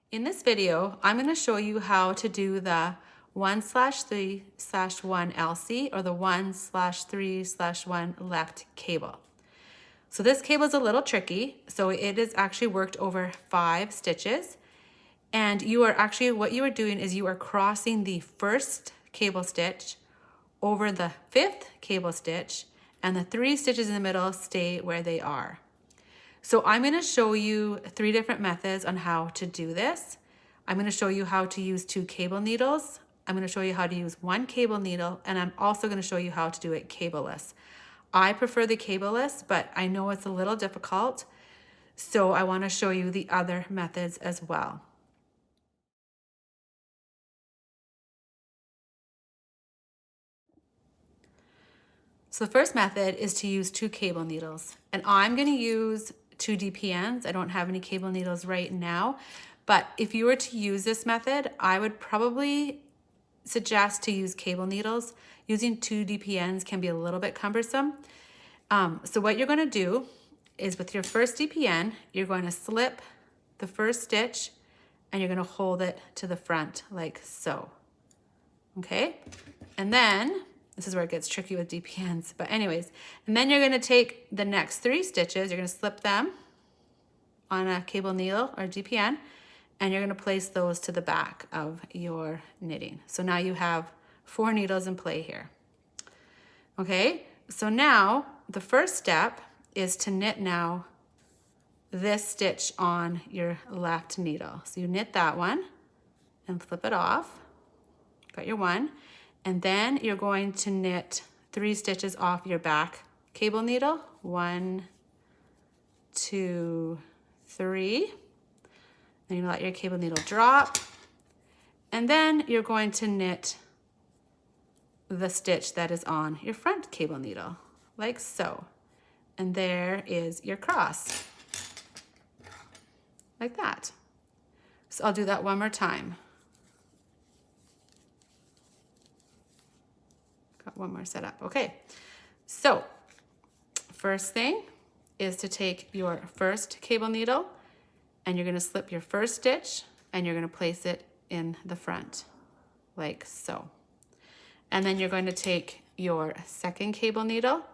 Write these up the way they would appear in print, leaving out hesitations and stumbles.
In this video, I'm going to show you how to do the 1/3/1 LC or the 1/3/1 left cable. So this cable is a little tricky. So it is actually worked over 5 stitches. And what you are doing is you are crossing the first cable stitch over the 5th cable stitch, and the 3 stitches in the middle stay where they are. So I'm going to show you 3 different methods on how to do this. I'm going to show you how to use 2 cable needles. I'm going to show you how to use 1 cable needle, and I'm also going to show you how to do it cableless. I prefer the cableless, but I know it's a little difficult, so I want to show you the other methods as well. So the first method is to use 2 cable needles, and I'm going to use 2 DPNs. I don't have any cable needles right now, but if you were to use this method, I would probably suggest to use cable needles. Using 2 DPNs can be a little bit cumbersome. So what you're going to do is with your first DPN, you're going to slip the first stitch and you're going to hold it to the front like so. Okay? And then this is where it gets tricky with DPNs, but anyways, and then you're gonna take the next 3 stitches, you're gonna slip them on a cable needle or DPN, and you're gonna place those to the back of your knitting. So now you have 4 needles in play here. Okay, so now the first step is to knit now this stitch on your left needle. So you knit that one and flip it off, got your 1. And then you're going to knit 3 stitches off your back cable needle. 1, 2, 3. Then you let your cable needle drop. And then you're going to knit the stitch that is on your front cable needle, like so. And there is your cross, like that. So I'll do that one more time. One more setup. Okay, so first thing is to take your first cable needle and you're going to slip your first stitch and you're going to place it in the front like so. And then you're going to take your second cable needle,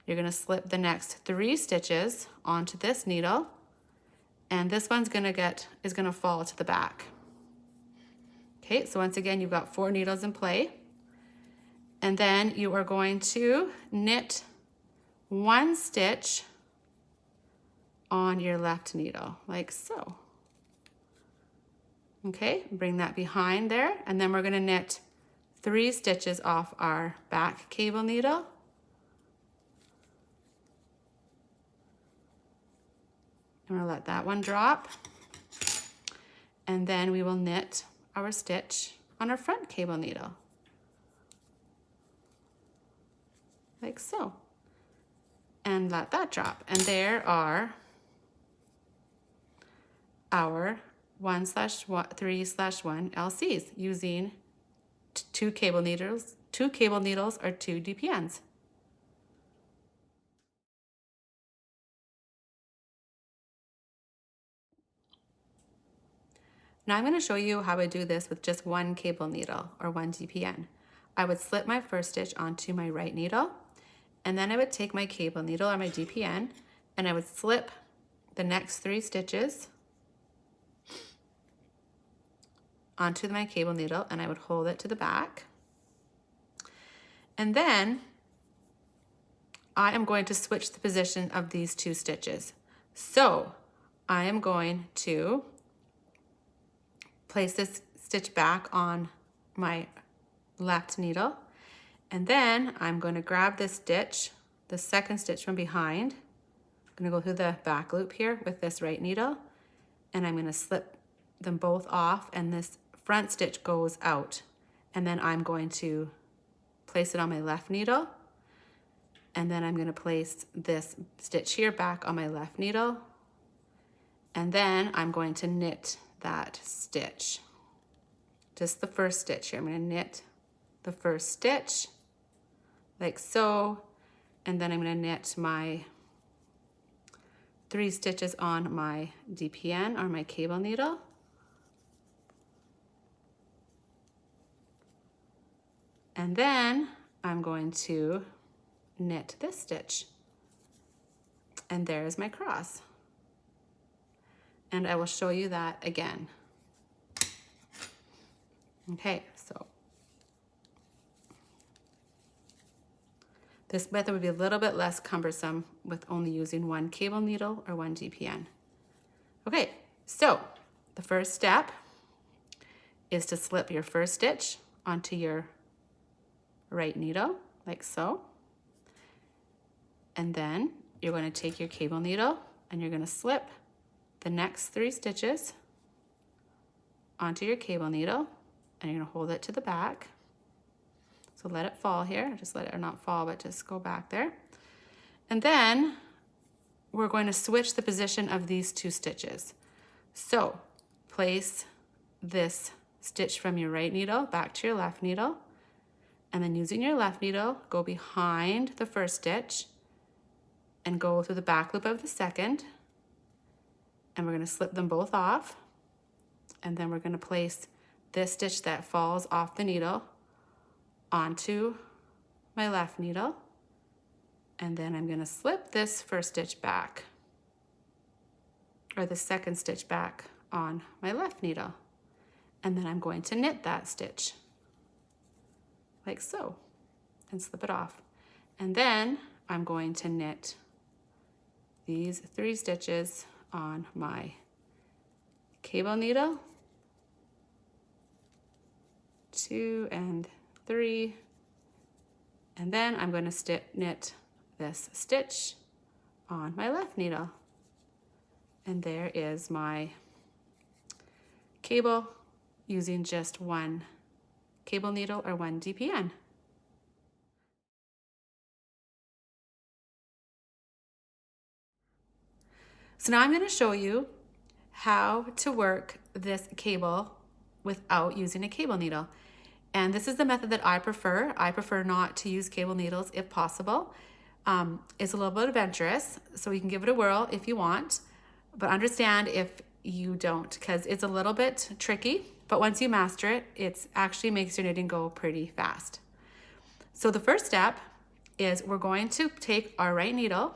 you're going to slip the next 3 stitches onto this needle, and this one's going to fall to the back. Okay, so once again you've got 4 needles in play. And then you are going to knit 1 stitch on your left needle, like so. Okay, bring that behind there, and then we're going to knit 3 stitches off our back cable needle. I'm going to let that one drop, and then we will knit our stitch on our front cable needle, like so, and let that drop. And there are our 1/3/1 LCs using 2 cable needles or 2 DPNs. Now I'm going to show you how I do this with just 1 cable needle or 1 DPN. I would slip my first stitch onto my right needle, and then I would take my cable needle or my DPN and I would slip the next 3 stitches onto my cable needle and I would hold it to the back. And then I am going to switch the position of these 2 stitches. So I am going to place this stitch back on my left needle, and then I'm going to grab this stitch, the second stitch from behind. I'm going to go through the back loop here with this right needle, and I'm going to slip them both off, and this front stitch goes out, and then I'm going to place it on my left needle, and then I'm going to place this stitch here back on my left needle, and then I'm going to knit that stitch, just the first stitch here. I'm going to knit the first stitch like so, and then I'm going to knit my 3 stitches on my DPN or my cable needle And then I'm going to knit this stitch. And there's my cross. And I will show you that again. Okay, so this method would be a little bit less cumbersome with only using one cable needle or one DPN. Okay, so the first step is to slip your first stitch onto your right needle, like so. And then you're going to take your cable needle and you're going to slip the next 3 stitches onto your cable needle, and you're going to hold it to the back. So let it fall here, just let it, or not fall, but just go back there. And then we're going to switch the position of these 2 stitches. So place this stitch from your right needle back to your left needle, and then using your left needle, go behind the first stitch and go through the back loop of the second, and we're going to slip them both off, and then we're going to place this stitch that falls off the needle onto my left needle, and then I'm going to slip this first stitch back, or the second stitch back on my left needle, and then I'm going to knit that stitch like so and slip it off. And then I'm going to knit these 3 stitches on my cable needle, 2 and 3, and then I'm going to knit this stitch on my left needle, and there is my cable using just one cable needle or one DPN. So now I'm going to show you how to work this cable without using a cable needle. And this is the method that I prefer. I prefer not to use cable needles if possible. It's a little bit adventurous, so you can give it a whirl if you want, but understand if you don't, because it's a little bit tricky, but once you master it, it actually makes your knitting go pretty fast. So the first step is we're going to take our right needle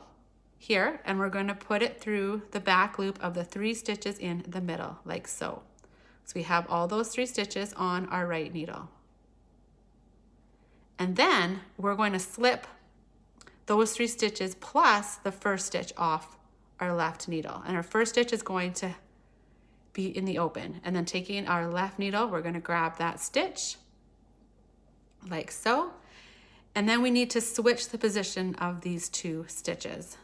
here, and we're going to put it through the back loop of the 3 stitches in the middle, like so. So we have all those 3 stitches on our right needle. And then we're going to slip those 3 stitches plus the first stitch off our left needle. And our first stitch is going to be in the open. And then taking our left needle, we're going to grab that stitch like so. And then we need to switch the position of these 2 stitches.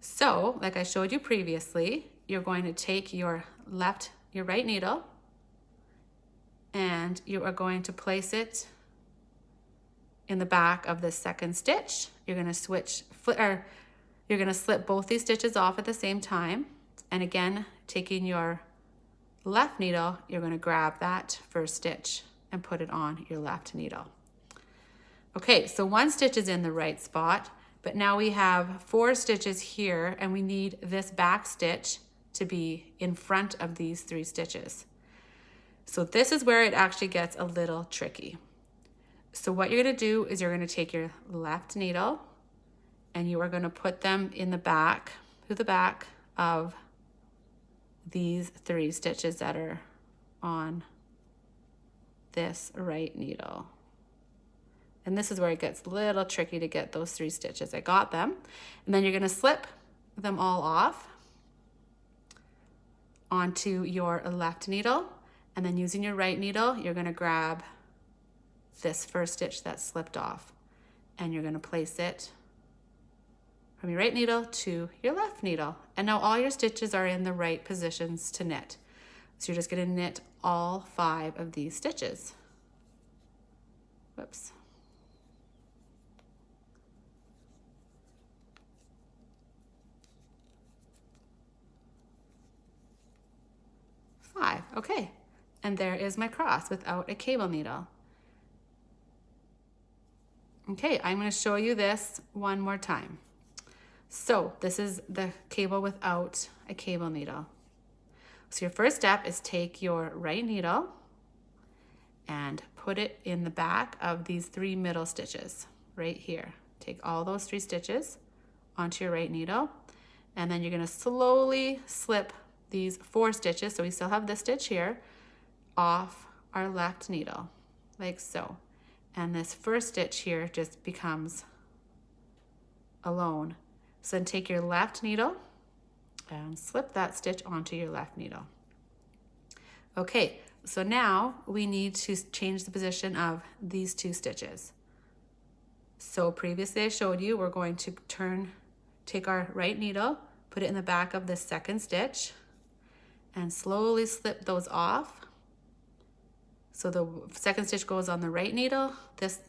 So, like I showed you previously, you're going to take your right needle, and you are going to place it in the back of the second stitch. You're going to you're going to slip both these stitches off at the same time. And again, taking your left needle, you're going to grab that first stitch and put it on your left needle. Okay, so 1 stitch is in the right spot, but now we have 4 stitches here, and we need this back stitch to be in front of these 3 stitches. So this is where it actually gets a little tricky. So what you're going to do is you're going to take your left needle, and you are going to put them in the back, through the back of these 3 stitches that are on this right needle. And this is where it gets a little tricky to get those 3 stitches. I got them. And then you're going to slip them all off onto your left needle. And then using your right needle, you're going to grab this first stitch that slipped off. And you're going to place it from your right needle to your left needle. And now all your stitches are in the right positions to knit. So you're just going to knit all 5 of these stitches. Whoops. Okay, and there is my cross without a cable needle. Okay, I'm going to show you this one more time. So this is the cable without a cable needle. So your first step is take your right needle and put put it in the back of these 3 middle stitches right here. Take all those 3 stitches onto your right needle, and then you're going to slowly slip these 4 stitches, so we still have this stitch here, off our left needle, like so. And this first stitch here just becomes alone. So then take your left needle and slip that stitch onto your left needle. Okay, so now we need to change the position of these 2 stitches. So previously I showed you we're going to take our right needle, put it in the back of the second stitch, and slowly slip those off. So the second stitch goes on the right needle, this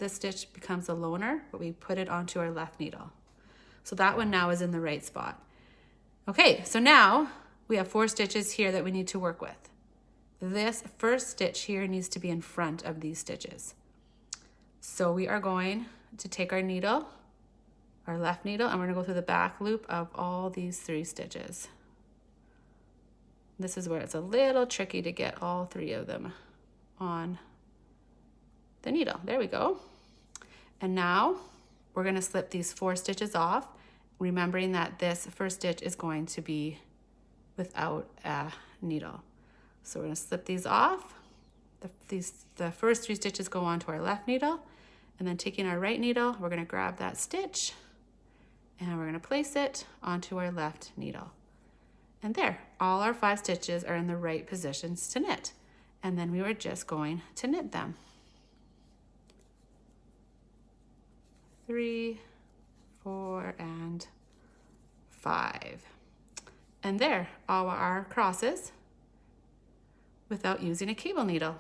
stitch becomes a loner, but we put it onto our left needle. So that one now is in the right spot. Okay, so now we have 4 stitches here that we need to work with. This first stitch here needs to be in front of these stitches. So we are going to take our needle, our left needle, and we're gonna go through the back loop of all these 3 stitches. This is where it's a little tricky to get all 3 of them on the needle. There we go. And now we're gonna slip these 4 stitches off, remembering that this first stitch is going to be without a needle. So we're gonna slip these off. The first 3 stitches go onto our left needle, and then taking our right needle, we're gonna grab that stitch and we're gonna place it onto our left needle. And there, all our 5 stitches are in the right positions to knit. And then we were just going to knit them. 3, 4, and 5. And there, all our crosses without using a cable needle.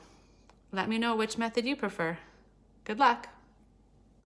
Let me know which method you prefer. Good luck.